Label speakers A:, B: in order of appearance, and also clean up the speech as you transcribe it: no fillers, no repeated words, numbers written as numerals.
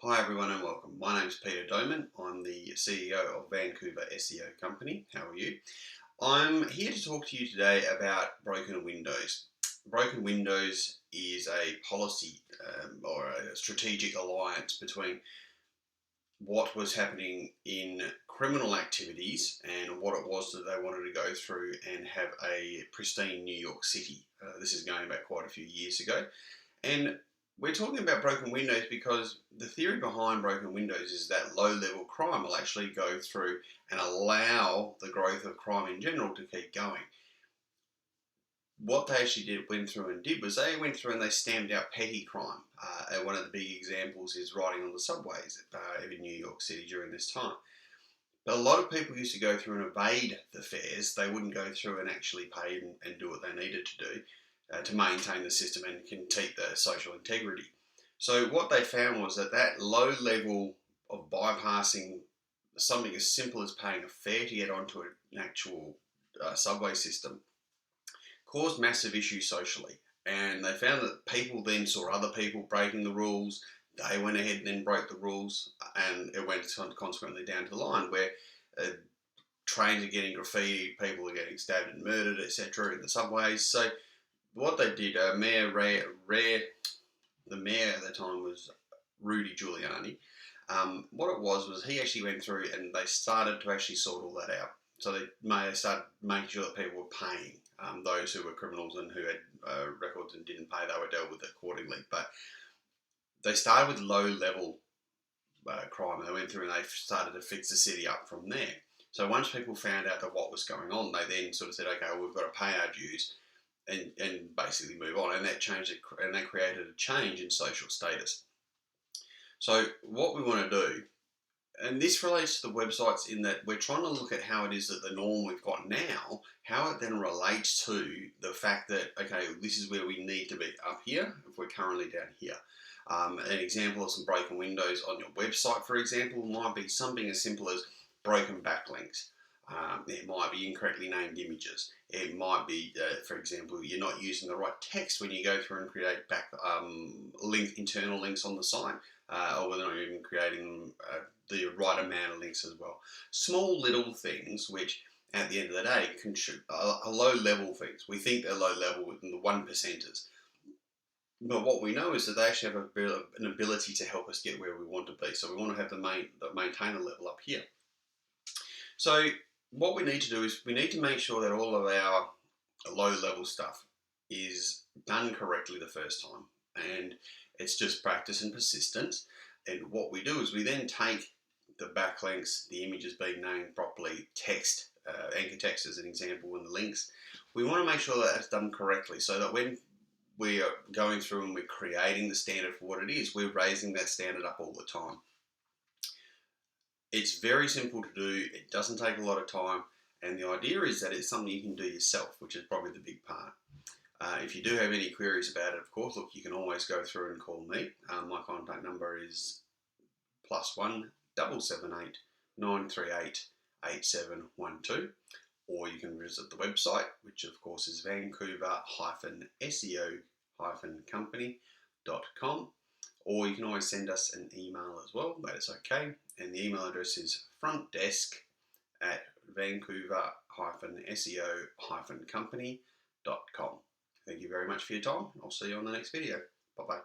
A: Hi everyone and welcome. My name is Peter Doman. I'm the CEO of Vancouver SEO company. How are you? I'm here to talk to you today about broken windows. Broken windows is a policy or a strategic alliance between what was happening in criminal activities and what it was that they wanted to go through and have a pristine New York City. This is going back quite a few years ago. And we're talking about broken windows because the theory behind broken windows is that low-level crime will actually go through and allow the growth of crime in general to keep going. What they actually went through and did was they went through and they stamped out petty crime. One of the big examples is riding on the subways in New York City during this time. But a lot of people used to go through and evade the fares. They wouldn't go through and actually pay and do what they needed to do to maintain the system and keep the social integrity. So what they found was that low level of bypassing something as simple as paying a fare to get onto an actual subway system caused massive issues socially. And they found that people then saw other people breaking the rules. They went ahead and then broke the rules, and it went consequently down to the line where trains are getting graffitied, people are getting stabbed and murdered, etc. in the subways. So what they did, the mayor at the time was Rudy Giuliani. What it was he actually went through and they started to actually sort all that out. So they started making sure that people were paying. Those who were criminals and who had records and didn't pay, they were dealt with accordingly. But they started with low-level crime. They went through and they started to fix the city up from there. So once people found out that what was going on, they then sort of said, okay, well, we've got to pay our dues and basically move on. And that changed it, and that created a change in social status. So what we want to do, and this relates to the websites in that we're trying to look at how it is that the norm we've got now, how it then relates to the fact that, okay, this is where we need to be up here if we're currently down here. An example of some broken windows on your website, for example, might be something as simple as broken backlinks. It might be incorrectly named images. It might be, for example, you're not using the right text when you go through and create internal links on the site, or whether or not you're even creating the right amount of links as well. Small little things which, at the end of the day, are low-level things. We think they're low-level within the 1%ers. But what we know is that they actually have an ability to help us get where we want to be. So we want to have the maintainer level up here. So what we need to do is we need to make sure that all of our low-level stuff is done correctly the first time. And it's just practice and persistence. And what we do is we then take the backlinks, the images being named properly, text, anchor text as an example, and the links. We want to make sure that that's done correctly so that when we are going through and we're creating the standard for what it is, we're raising that standard up all the time. It's very simple to do, it doesn't take a lot of time, and the idea is that it's something you can do yourself, which is probably the big part. If you do have any queries about it, of course, look, you can always go through and call me. My contact number is +1 778 938 8712. Or you can visit the website, which of course is Vancouver-SEO-company.com. Or you can always send us an email as well, that is okay. And the email address is frontdesk@Vancouver-SEO-company.com. Thank you very much for your time. I'll see you on the next video. Bye-bye.